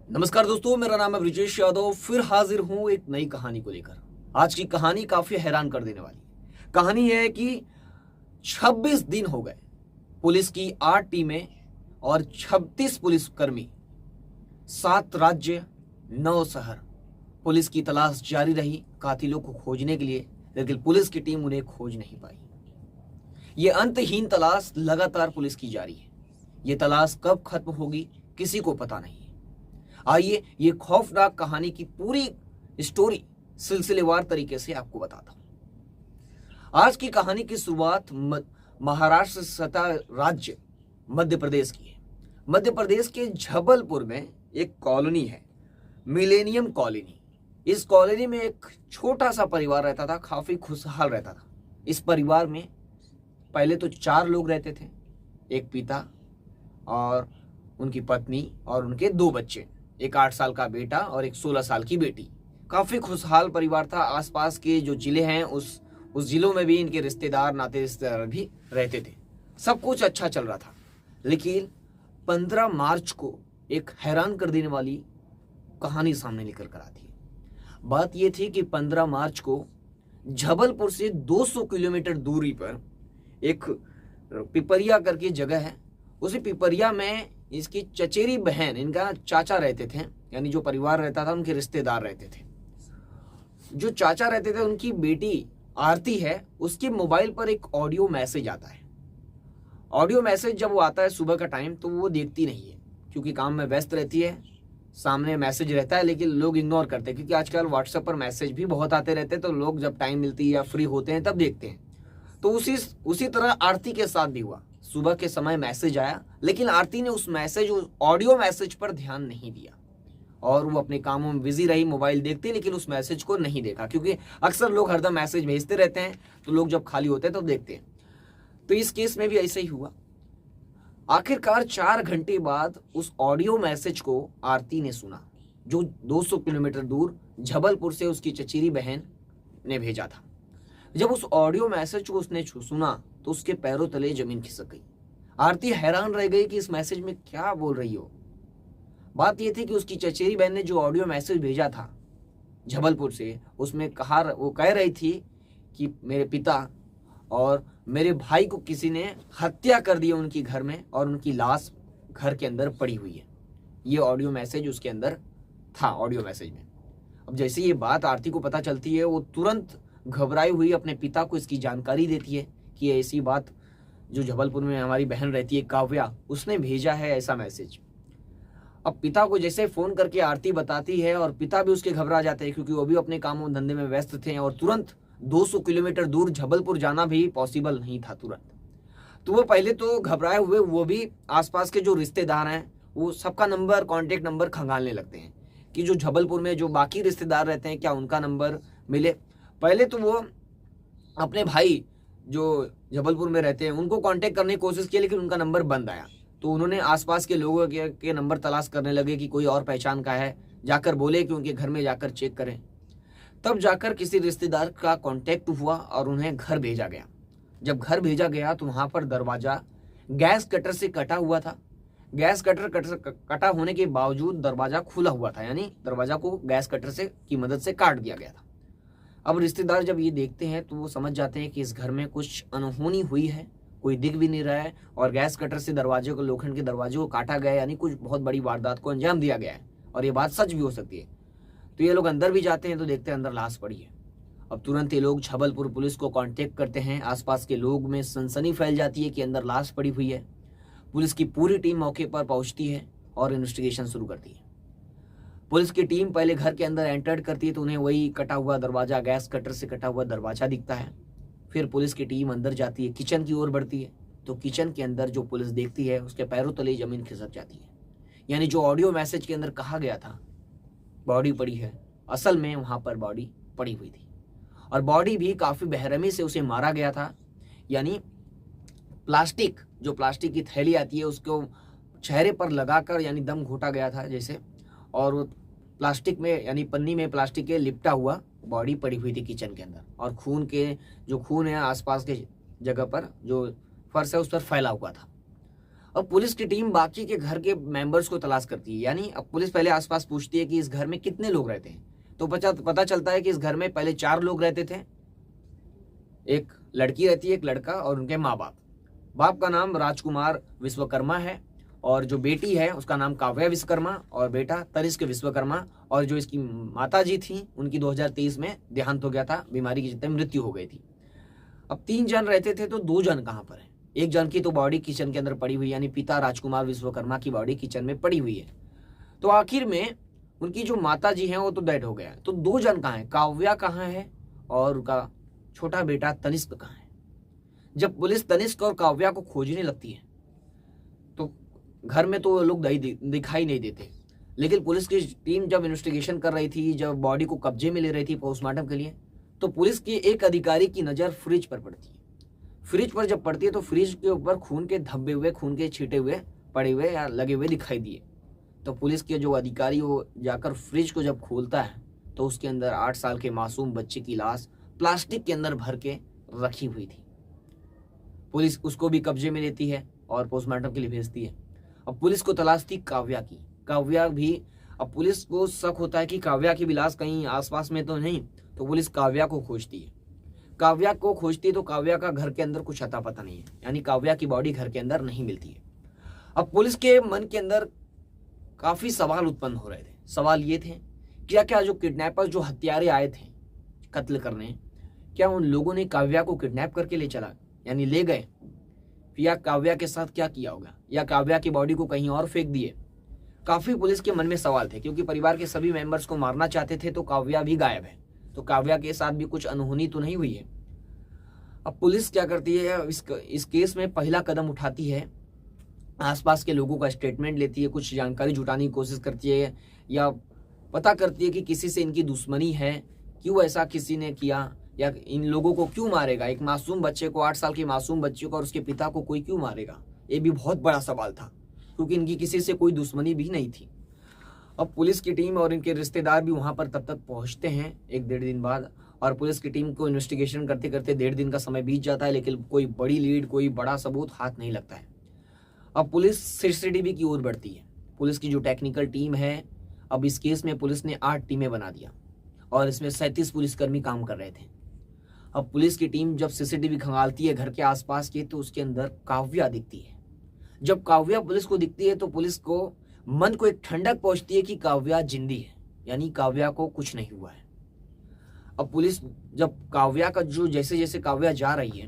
नमस्कार दोस्तों, मेरा नाम है ब्रिजेश यादव। फिर हाजिर हूं एक नई कहानी को लेकर। आज की कहानी काफी हैरान कर देने वाली कहानी है कि 26 दिन हो गए पुलिस की 8 टीमें और 36 पुलिसकर्मी, 7 राज्य, 9 शहर। पुलिस की तलाश जारी रही कातिलों को खोजने के लिए, लेकिन पुलिस की टीम उन्हें खोज नहीं पाई। ये अंतहीन तलाश लगातार पुलिस की जारी है। ये तलाश कब खत्म होगी किसी को पता नहीं है। आइए ये खौफनाक कहानी की पूरी स्टोरी सिलसिलेवार तरीके से आपको बताता हूं। आज की कहानी की शुरुआत महाराष्ट्र सता राज्य मध्य प्रदेश की है। मध्य प्रदेश के जबलपुर में एक कॉलोनी है, मिलेनियम कॉलोनी। इस कॉलोनी में एक छोटा सा परिवार रहता था, काफी खुशहाल रहता था। इस परिवार में पहले तो 4 लोग रहते थे, एक पिता और उनकी पत्नी और उनके 2 बच्चे, एक 8 साल का बेटा और एक 16 साल की बेटी। काफी खुशहाल परिवार था। आसपास के जो जिले हैं उस जिलों में भी इनके रिश्तेदार, नाते रिश्तेदार भी रहते थे। सब कुछ अच्छा चल रहा था। लेकिन 15 मार्च को एक हैरान कर देने वाली कहानी सामने निकल कर आती है। बात यह थी कि 15 मार्च को जबलपुर से 200 किलोमीटर दूरी पर एक पिपरिया करके जगह है। उसी पिपरिया में इसकी चचेरी बहन, इनका चाचा रहते थे, यानी जो परिवार रहता था उनके रिश्तेदार रहते थे। जो चाचा रहते थे उनकी बेटी आरती है, उसके मोबाइल पर एक ऑडियो मैसेज आता है। ऑडियो मैसेज जब वो आता है सुबह का टाइम, तो वो देखती नहीं है क्योंकि काम में व्यस्त रहती है। सामने मैसेज रहता है लेकिन लोग इग्नोर करते हैं, क्योंकि आजकल व्हाट्सएप पर मैसेज भी बहुत आते रहते हैं, तो लोग जब टाइम मिलती है या फ्री होते हैं तब देखते हैं। तो उसी तरह आरती के साथ भी हुआ। सुबह के समय मैसेज आया, लेकिन आरती ने उस ऑडियो मैसेज पर ध्यान नहीं दिया और वो अपने कामों में बिजी रही, मोबाइल देखते, लेकिन उस मैसेज को नहीं देखा। क्योंकि अक्सर लोग हरदम मैसेज भेजते रहते हैं, तो लोग जब खाली होते हैं तब देखते हैं। तो इस केस में भी ऐसा ही हुआ। आखिरकार 4 घंटे बाद उस ऑडियो मैसेज को आरती ने सुना, जो 200 किलोमीटर दूर जबलपुर से उसकी चचेरी बहन ने भेजा था। जब उस ऑडियो मैसेज को उसने सुना तो उसके पैरों तले जमीन खिसक गई। आरती हैरान रह गई कि इस मैसेज में क्या बोल रही हो। बात यह थी कि उसकी चचेरी बहन ने जो ऑडियो मैसेज भेजा था जबलपुर से, उसमें वो कह रही थी कि मेरे पिता और मेरे भाई को किसी ने हत्या कर दी उनकी घर में, और उनकी लाश घर के अंदर पड़ी हुई है। ये ऑडियो मैसेज उसके अंदर था, ऑडियो मैसेज में। अब जैसे ये बात आरती को पता चलती है, वो तुरंत घबराई हुई अपने पिता को इसकी जानकारी देती है कि ऐसी बात जो जबलपुर में हमारी बहन रहती है काव्या, उसने भेजा है ऐसा मैसेज। अब पिता को जैसे फोन करके आरती बताती है, और पिता भी उसके घबरा जाते हैं क्योंकि वो भी अपने कामों धंधे में व्यस्त थे, और तुरंत 200 किलोमीटर दूर जबलपुर जाना भी पॉसिबल नहीं था तुरंत। तो वो पहले तो घबराए हुए, वो भी आसपास के जो रिश्तेदार हैं वो सबका नंबर, कॉन्टेक्ट नंबर खंगालने लगते हैं कि जो जबलपुर में जो बाकी रिश्तेदार रहते हैं क्या उनका नंबर मिले। पहले तो वो अपने भाई जो जबलपुर में रहते हैं उनको कांटेक्ट करने की कोशिश की, लेकिन उनका नंबर बंद आया। तो उन्होंने आसपास के लोगों के नंबर तलाश करने लगे कि कोई और पहचान का है, जाकर बोले कि उनके घर में जाकर चेक करें। तब जाकर किसी रिश्तेदार का कांटेक्ट हुआ और उन्हें घर भेजा गया। जब घर भेजा गया तो वहां पर दरवाजा गैस कटर से कटा हुआ था। गैस कटर कटा होने के बावजूद दरवाजा खुला हुआ था, यानी दरवाजा को गैस कटर से की मदद से काट दिया गया था। अब रिश्तेदार जब ये देखते हैं तो वो समझ जाते हैं कि इस घर में कुछ अनहोनी हुई है, कोई दिख भी नहीं रहा है, और गैस कटर से दरवाजे को, लोखंड के दरवाजे को काटा गया है, यानी कुछ बहुत बड़ी वारदात को अंजाम दिया गया है, और ये बात सच भी हो सकती है। तो ये लोग अंदर भी जाते हैं तो देखते हैं अंदर लाश पड़ी है। अब तुरंत ये लोग जबलपुर पुलिस को कांटेक्ट करते हैं। आसपास के लोग में सनसनी फैल जाती है कि अंदर लाश पड़ी हुई है। पुलिस की पूरी टीम मौके पर पहुंचती है और इन्वेस्टिगेशन शुरू करती है। पुलिस की टीम पहले घर के अंदर एंटर करती है तो उन्हें वही कटा हुआ दरवाजा, गैस कटर से कटा हुआ दरवाजा दिखता है। फिर पुलिस की टीम अंदर जाती है, किचन की ओर बढ़ती है, तो किचन के अंदर जो पुलिस देखती है उसके पैरों तले जमीन खिसक जाती है। यानी जो ऑडियो मैसेज के अंदर कहा गया था बॉडी पड़ी है, असल में वहां पर बॉडी पड़ी हुई थी, और बॉडी भी काफी बेरहमी से उसे मारा गया था। यानी प्लास्टिक की थैली आती है उसको चेहरे पर लगाकर, यानी दम घोटा गया था जैसे, और वो प्लास्टिक में, यानी पन्नी में प्लास्टिक के लिपटा हुआ बॉडी पड़ी हुई थी किचन के अंदर, और खून है आसपास के जगह पर, जो फर्श है उस पर फैला हुआ था। अब पुलिस की टीम बाकी के घर के मेंबर्स को तलाश करती है, यानी अब पुलिस पहले आसपास पूछती है कि इस घर में कितने लोग रहते हैं। तो पता चलता है कि इस घर में पहले 4 लोग रहते थे, एक लड़की रहती है, एक लड़का और उनके माँ बाप। बाप का नाम राजकुमार विश्वकर्मा है और जो बेटी है उसका नाम काव्या विश्वकर्मा और बेटा तनिष्क विश्वकर्मा। और जो इसकी माता जी थी उनकी 2023 में देहांत हो गया था, बीमारी के चलते मृत्यु हो गई थी। अब 3 जन रहते थे तो 2 जन कहाँ पर है? एक जन की तो बॉडी किचन के अंदर पड़ी हुई, यानी पिता राजकुमार विश्वकर्मा की बॉडी किचन में पड़ी हुई है। तो आखिर में उनकी जो माता जी हैं वो तो डेड हो गया है, तो 2 जन कहाँ है? काव्या कहाँ है और उनका छोटा बेटा तनिष्क कहाँ है? जब पुलिस तनिष्क और काव्या को खोजने लगती है तो घर में तो लोग दिखाई नहीं देते, लेकिन पुलिस की टीम जब इन्वेस्टिगेशन कर रही थी, जब बॉडी को कब्जे में ले रही थी पोस्टमार्टम के लिए, तो पुलिस के एक अधिकारी की नज़र फ्रिज पर पड़ती है। फ्रिज पर जब पड़ती है तो फ्रिज के ऊपर खून के धब्बे हुए, खून के छींटे हुए पड़े हुए या लगे हुए दिखाई दिए। तो पुलिस के जो अधिकारी वो जाकर फ्रिज को जब खोलता है तो उसके अंदर 8 साल के मासूम बच्चे की लाश प्लास्टिक के अंदर भर के रखी हुई थी। पुलिस उसको भी कब्जे में लेती है और पोस्टमार्टम के लिए भेजती है। अब पुलिस को तलाश थी काव्या की, काव्या भी, अब पुलिस को शक होता है कि काव्या की भी लाश कहीं आसपास में तो नहीं, तो पुलिस काव्या को खोजती है। काव्या को खोजती तो काव्या का घर के अंदर कुछ अता पता नहीं है, यानी काव्या की बॉडी घर के अंदर नहीं मिलती है। अब पुलिस के मन के अंदर काफी सवाल उत्पन्न हो रहे थे। सवाल ये थे, क्या जो किडनैपर, जो हत्यारे आए थे कत्ल करने, क्या उन लोगों ने काव्या को किडनैप करके ले चला, यानी ले गए, या काव्या के साथ क्या किया होगा, या काव्या की बॉडी को कहीं और फेंक दिए? काफी पुलिस के मन में सवाल थे, क्योंकि परिवार के सभी मेंबर्स को मारना चाहते थे तो काव्या भी गायब है, तो काव्या के साथ भी कुछ अनहोनी तो नहीं हुई है। अब पुलिस क्या करती है, इस केस में पहला कदम उठाती है, आसपास के लोगों का स्टेटमेंट लेती है, कुछ जानकारी जुटाने की कोशिश करती है, या पता करती है कि किसी से इनकी दुश्मनी है, क्यों ऐसा किसी ने किया, या इन लोगों को क्यों मारेगा, एक मासूम बच्चे को, 8 साल के मासूम बच्चे को और उसके पिता को कोई क्यों मारेगा? ये भी बहुत बड़ा सवाल था, क्योंकि इनकी किसी से कोई दुश्मनी भी नहीं थी। अब पुलिस की टीम और इनके रिश्तेदार भी वहां पर तब तक पहुंचते हैं 1-1.5 दिन बाद, और पुलिस की टीम को इन्वेस्टिगेशन करते करते 1.5 दिन का समय बीत जाता है, लेकिन कोई बड़ी लीड, कोई बड़ा सबूत हाथ नहीं लगता है। अब पुलिस सीसीटीवी की ओर बढ़ती है। पुलिस की जो टेक्निकल टीम है, अब इस केस में पुलिस ने 8 टीमें बना दिया और इसमें 37 पुलिसकर्मी काम कर रहे थे। अब पुलिस की टीम जब सीसीटीवी खंगालती है घर के आसपास की, तो उसके अंदर काव्या दिखती है। जब काव्या पुलिस को दिखती है तो पुलिस को मन को एक ठंडक पहुंचती है कि काव्या जिंदी है, यानी काव्या को कुछ नहीं हुआ है। अब पुलिस जब काव्या का जो जैसे जैसे काव्या जा रही है,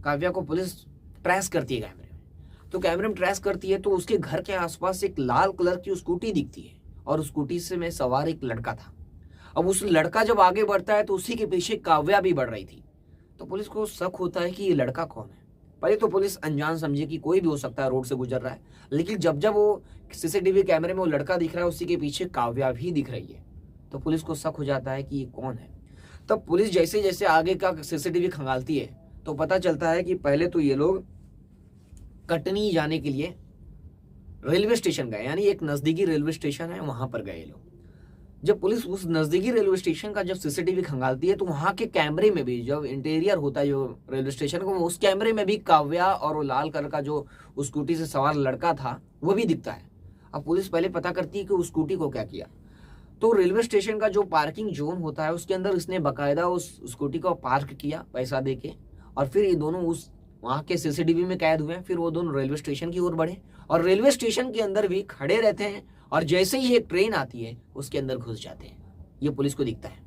काव्या को पुलिस ट्रेस करती है कैमरे में। तो कैमरे में ट्रेस करती है तो उसके घर के आसपास एक लाल कलर की स्कूटी दिखती है और उस स्कूटी से में सवार एक लड़का था। अब उस लड़का जब आगे बढ़ता है तो उसी के पीछे काव्या भी बढ़ रही थी। तो पुलिस को शक होता है कि ये लड़का कौन है। पहले तो पुलिस अनजान समझे कि कोई भी हो सकता है, रोड से गुजर रहा है, लेकिन जब जब वो सीसीटीवी कैमरे में वो लड़का दिख रहा है, उसी के पीछे काव्या भी दिख रही है, तो पुलिस को शक हो जाता है कि ये कौन है। तब पुलिस जैसे जैसे आगे का सीसीटीवी खंगालती है तो पता चलता है कि पहले तो ये लोग कटनी जाने के लिए रेलवे स्टेशन गए, यानी एक नजदीकी रेलवे स्टेशन है, वहां पर गए लोग। जब पुलिस उस नजदीकी रेलवे स्टेशन का जब सीसीटीवी खंगालती है तो वहां के कैमरे में भी, जब इंटीरियर होता है जो रेलवे स्टेशन को, उस कैमरे में भी काव्या और वो लाल कलर का जो उस स्कूटी से सवार लड़का था वो भी दिखता है। अब पुलिस पहले पता करती है कि उस स्कूटी को क्या किया। तो रेलवे स्टेशन का जो पार्किंग जोन होता है उसके अंदर इसने बाकायदा उस स्कूटी को पार्क किया पैसा दे के, और फिर ये दोनों उस वहां के सीसीटीवी में कैद हुए हैं। फिर वो दोनों रेलवे स्टेशन की ओर बढ़े और रेलवे स्टेशन के अंदर भी खड़े रहते हैं, और जैसे ही एक ट्रेन आती है उसके अंदर घुस जाते हैं। ये पुलिस को दिखता है।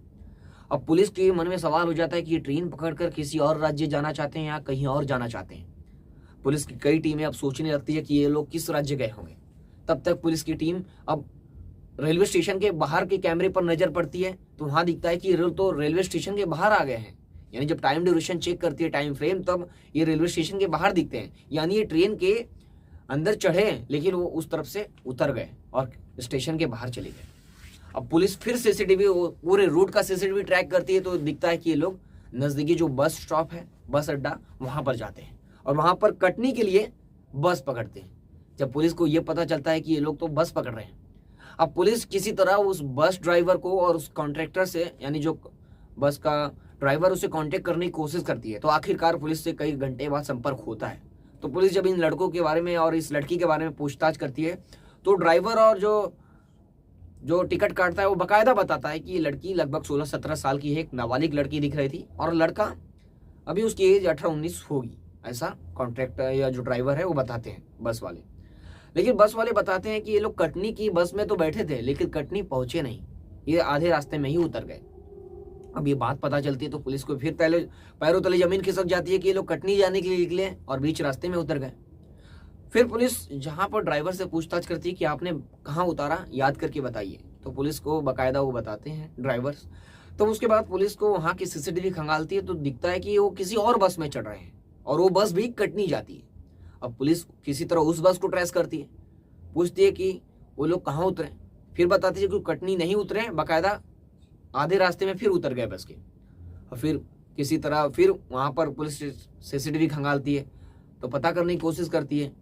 अब पुलिस के मन में सवाल हो जाता है कि ये ट्रेन पकड़कर किसी और राज्य जाना चाहते हैं या कहीं और जाना चाहते हैं। पुलिस की कई टीमें अब सोचने लगती है कि ये लोग किस राज्य गए होंगे। तब तक पुलिस की टीम अब रेलवे स्टेशन के बाहर के कैमरे पर नजर पड़ती है तो वहां दिखता है कि ये तो रेलवे स्टेशन के बाहर आ गए हैं, यानी जब टाइम ड्यूरेशन चेक करती है, टाइम फ्रेम, तब ये रेलवे स्टेशन के बाहर दिखते हैं, यानी ये ट्रेन के अंदर चढ़े लेकिन वो उस तरफ से उतर गए और स्टेशन के बाहर चले गए। अब पुलिस फिर सीसीटीवी पूरे रूट का सीसीटीवी ट्रैक करती है तो दिखता है कि ये लोग नजदीकी जो बस स्टॉप है, बस अड्डा, वहां पर जाते हैं और वहां पर कटनी के लिए बस पकड़ते हैं। जब पुलिस को यह पता चलता है कि ये लोग तो बस पकड़ रहे हैं, अब पुलिस किसी तरह उस बस ड्राइवर को और उस कॉन्ट्रैक्टर से, यानी जो बस का ड्राइवर, उसे कांटेक्ट करने की कोशिश करती है। तो आखिरकार पुलिस से कई घंटे बाद संपर्क होता है तो पुलिस जब इन लड़कों के बारे में और इस लड़की के बारे में पूछताछ करती है तो ड्राइवर और जो टिकट काटता है वो बकायदा बताता है कि ये लड़की लगभग 16-17 साल की है, एक नाबालिग लड़की दिख रही थी और लड़का अभी उसकी एज 18-19 होगी, ऐसा कॉन्ट्रैक्टर या जो ड्राइवर है वो बताते हैं बस वाले। लेकिन बस वाले बताते हैं कि ये लोग कटनी की बस में तो बैठे थे लेकिन कटनी पहुंचे नहीं, ये आधे रास्ते में ही उतर गए। अब ये बात पता चलती है तो पुलिस को फिर पहले पैरों तले जमीन खिसक जाती है कि ये लोग कटनी जाने के लिए निकले और बीच रास्ते में उतर गए। फिर पुलिस जहां पर ड्राइवर से पूछताछ करती है कि आपने कहाँ उतारा, याद करके बताइए, तो पुलिस को बाकायदा वो बताते हैं ड्राइवर्स। तो उसके बाद पुलिस को वहां की सीसीटीवी खंगालती है तो दिखता है कि वो किसी और बस में चढ़ रहे हैं और वो बस भी कटनी जाती है। अब पुलिस किसी तरह उस बस को ट्रेस करती है, पूछती है कि वो लोग कहाँ उतरे, फिर बताती है कि कटनी नहीं उतरे, बाकायदा आधे रास्ते में फिर उतर गए बस के। और फिर किसी तरह फिर वहां पर पुलिस सीसीटीवी खंगालती है तो पता करने की कोशिश करती है,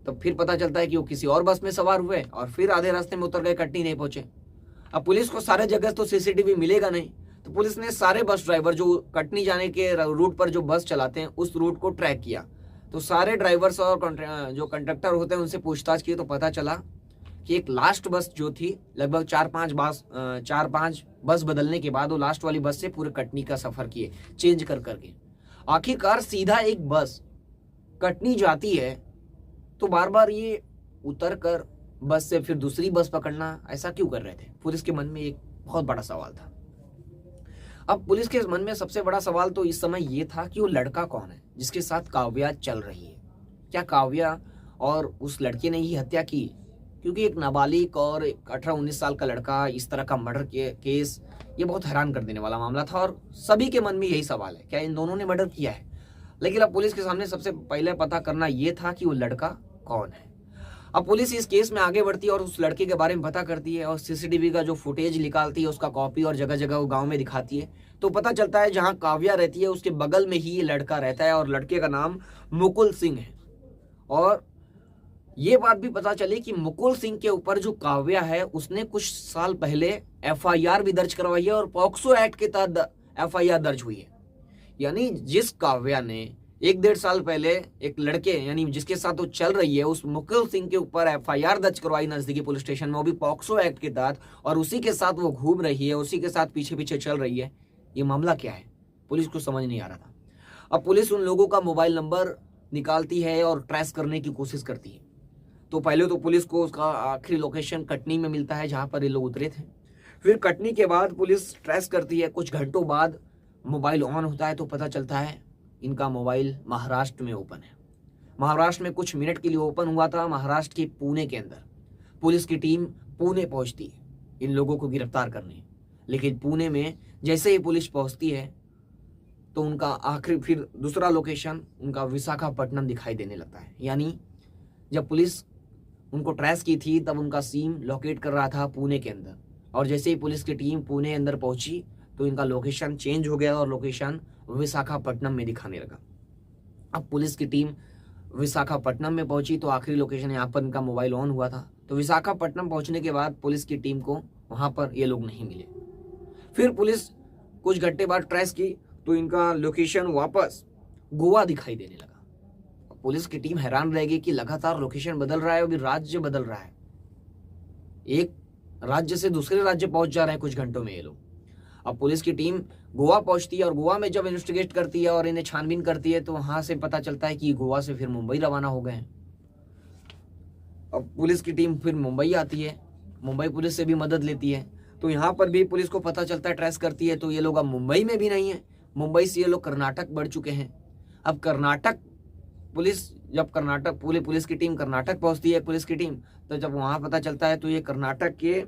तो फिर पता चलता है कि वो किसी और बस में सवार हुए और फिर आधे रास्ते में उतर गए, कटनी नहीं पहुंचे। अब पुलिस को सारे जगह तो सीसीटीवी मिलेगा नहीं, तो पुलिस ने सारे बस ड्राइवर जो कटनी जाने के रूट पर जो बस चलाते हैं उस रूट को ट्रैक किया। तो सारे ड्राइवर्स और जो कंडक्टर होते हैं उनसे पूछताछ की तो पता चला कि एक लास्ट बस जो थी लगभग 4-5 बस बदलने के बाद वो लास्ट वाली बस से पूरे कटनी का सफर किए चेंज कर करके। आखिरकार सीधा एक बस कटनी जाती है तो बार बार ये उतर कर बस से फिर दूसरी बस पकड़ना, ऐसा क्यों कर रहे थे? पुलिस के मन में एक बहुत बड़ा सवाल था। अब पुलिस के मन में सबसे बड़ा सवाल तो इस समय ये था कि वो लड़का कौन है जिसके साथ काव्या चल रही है। क्या काव्या और उस लड़के ने ही हत्या की? क्योंकि एक नाबालिग और 18-19 साल का लड़का, इस तरह का मर्डर के केस, ये बहुत हैरान कर देने वाला मामला था और सभी के मन में यही सवाल है, क्या इन दोनों ने मर्डर किया है? लेकिन अब पुलिस के सामने सबसे पहले पता करना ये था कि वो लड़का कौन है। अब पुलिस इस केस में आगे बढ़ती है और उस लड़के के बारे में पता करती है और सीसीटीवी का जो फुटेज निकालती है उसका कॉपी और जगह जगह वो गांव में दिखाती है। तो पता चलता है जहां काव्या रहती है उसके बगल में ही ये लड़का रहता है और लड़के का नाम मुकुल सिंह है। और ये बात भी पता चली कि मुकुल सिंह के ऊपर जो काव्या है उसने कुछ साल पहले FIR भी दर्ज करवाई है और पॉक्सो एक्ट के तहत FIR दर्ज हुई है। यानी जिस काव्या ने 1-1.5 साल पहले एक लड़के यानी जिसके साथ वो चल रही है उस मुकुल सिंह के ऊपर FIR दर्ज करवाई नजदीकी पुलिस स्टेशन में, वो भी पॉक्सो एक्ट के तहत, और उसी के साथ वो घूम रही है, उसी के साथ पीछे पीछे चल रही है। ये मामला क्या है पुलिस को समझ नहीं आ रहा था। अब पुलिस उन लोगों का मोबाइल नंबर निकालती है और ट्रेस करने की कोशिश करती है। तो पहले तो पुलिस को उसका आखिरी लोकेशन कटनी में मिलता है जहां पर ये लोग उतरे थे। फिर कटनी के बाद पुलिस ट्रेस करती है, कुछ घंटों बाद मोबाइल ऑन होता है तो पता चलता है इनका मोबाइल महाराष्ट्र में ओपन है। महाराष्ट्र में कुछ मिनट के लिए ओपन हुआ था, महाराष्ट्र के पुणे के अंदर। पुलिस की टीम पुणे पहुंचती है इन लोगों को गिरफ्तार करने, लेकिन पुणे में जैसे ही पुलिस पहुंचती है तो उनका आखिरी फिर दूसरा लोकेशन उनका विशाखापट्टनम दिखाई देने लगता है। यानी जब पुलिस उनको ट्रेस की थी तब उनका सिम लोकेट कर रहा था पुणे के अंदर, और जैसे ही पुलिस की टीम पुणे अंदर पहुंची तो इनका लोकेशन चेंज हो गया और लोकेशन विशाखापट्टनम में दिखाने लगा। अब पुलिस की टीम विशाखापट्टनम में पहुंची तो आखिरी लोकेशन यहाँ पर इनका मोबाइल ऑन हुआ था। तो विशाखापट्टनम पहुंचने के बाद पुलिस की टीम को वहां पर ये लोग नहीं मिले। फिर पुलिस कुछ घंटे बाद ट्रेस की तो इनका लोकेशन वापस गोवा दिखाई देने लगा। पुलिस की टीम हैरान रहेगी कि लगातार लोकेशन बदल रहा है, अभी राज्य बदल रहा है, एक राज्य से दूसरे राज्य पहुंच जा रहे हैं कुछ घंटों में ये लोग। अब पुलिस की टीम गोवा पहुंचती है और गोवा में जब इन्वेस्टिगेट करती है और इन्हें छानबीन करती है तो वहां से पता चलता है कि गोवा से फिर मुंबई रवाना हो गए हैं। अब पुलिस की टीम फिर मुंबई आती है, मुंबई पुलिस से भी मदद लेती है। तो यहाँ पर भी पुलिस को पता चलता है, ट्रेस करती है तो ये लोग अब मुंबई में भी नहीं है, मुंबई से ये लोग कर्नाटक बढ़ चुके हैं। अब कर्नाटक पुलिस जब कर्नाटक पूरी पुलिस की टीम कर्नाटक पहुंचती है, पुलिस की टीम, तो जब वहां पता चलता है तो ये कर्नाटक के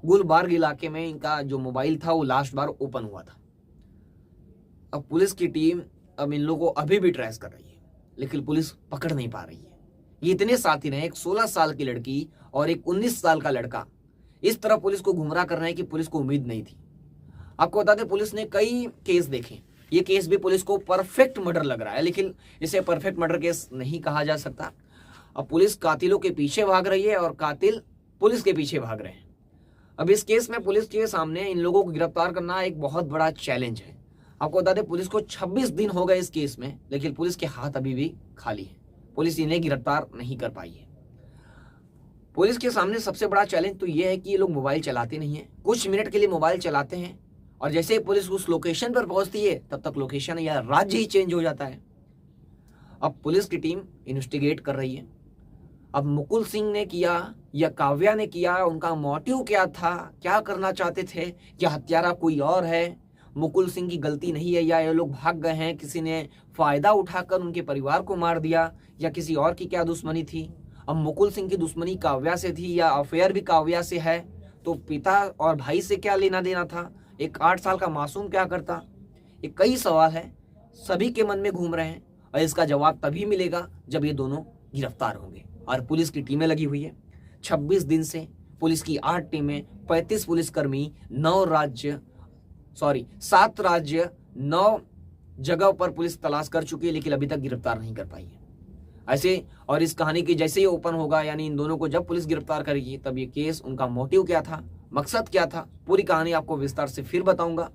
गुलबर्ग इलाके में इनका जो मोबाइल था वो लास्ट बार ओपन हुआ था। अब पुलिस की टीम अब इन लोगों को अभी भी ट्रेस कर रही है लेकिन पुलिस पकड़ नहीं पा रही है। ये इतने साथी रहे, एक 16 साल की लड़की और एक 19 साल का लड़का, इस तरह पुलिस को गुमराह कर रहे हैं कि पुलिस को उम्मीद नहीं थी। आपको बता दें पुलिस ने कई केस देखे, ये केस भी पुलिस को परफेक्ट मर्डर लग रहा है, लेकिन इसे परफेक्ट मर्डर केस नहीं कहा जा सकता। अब पुलिस कातिलों के पीछे भाग रही है और कातिल पुलिस के पीछे भाग रहे हैं। अब इस केस में पुलिस के सामने इन लोगों को गिरफ्तार करना एक बहुत बड़ा चैलेंज है। आपको बता दें पुलिस को 26 दिन हो गए इस केस में, लेकिन पुलिस के हाथ अभी भी खाली है। पुलिस इन्हें गिरफ्तार नहीं कर पाई है। पुलिस के सामने सबसे बड़ा चैलेंज तो यह है कि ये लोग मोबाइल चलाते नहीं हैं। कुछ मिनट के लिए मोबाइल चलाते हैं और जैसे ही पुलिस उस लोकेशन पर पहुंचती है तब तक लोकेशन या राज्य ही चेंज हो जाता है। अब पुलिस की टीम इन्वेस्टिगेट कर रही है। अब मुकुल सिंह ने किया या काव्या ने किया, उनका मोटिव क्या था, क्या करना चाहते थे, या हत्यारा कोई और है, मुकुल सिंह की गलती नहीं है, या ये लोग भाग गए हैं, किसी ने फायदा उठाकर उनके परिवार को मार दिया, या किसी और की क्या दुश्मनी थी। अब मुकुल सिंह की दुश्मनी काव्या से थी या अफेयर भी काव्या से है, तो पिता और भाई से क्या लेना देना था, एक 8 साल का मासूम क्या करता। ये कई सवाल है, सभी के मन में घूम रहे हैं और इसका जवाब तभी मिलेगा जब ये दोनों गिरफ्तार होंगे। और पुलिस की टीमें लगी हुई है। 26 दिन से पुलिस की 8 टीमें, 35 पुलिसकर्मी, 7 राज्य 9 जगह पर पुलिस तलाश कर चुकी है, लेकिन अभी तक गिरफ्तार नहीं कर पाई है। ऐसे और इस कहानी की जैसे ही ओपन होगा, यानी इन दोनों को जब पुलिस गिरफ्तार करेगी, तब ये केस, उनका मोटिव क्या था, मकसद क्या था, पूरी कहानी आपको विस्तार से फिर बताऊंगा।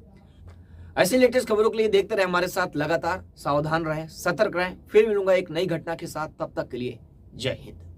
ऐसे लेटेस्ट खबरों के लिए देखते रहे हमारे साथ, लगातार सावधान रहें, सतर्क रहें। फिर मिलूंगा एक नई घटना के साथ, तब तक के लिए जय हिंद।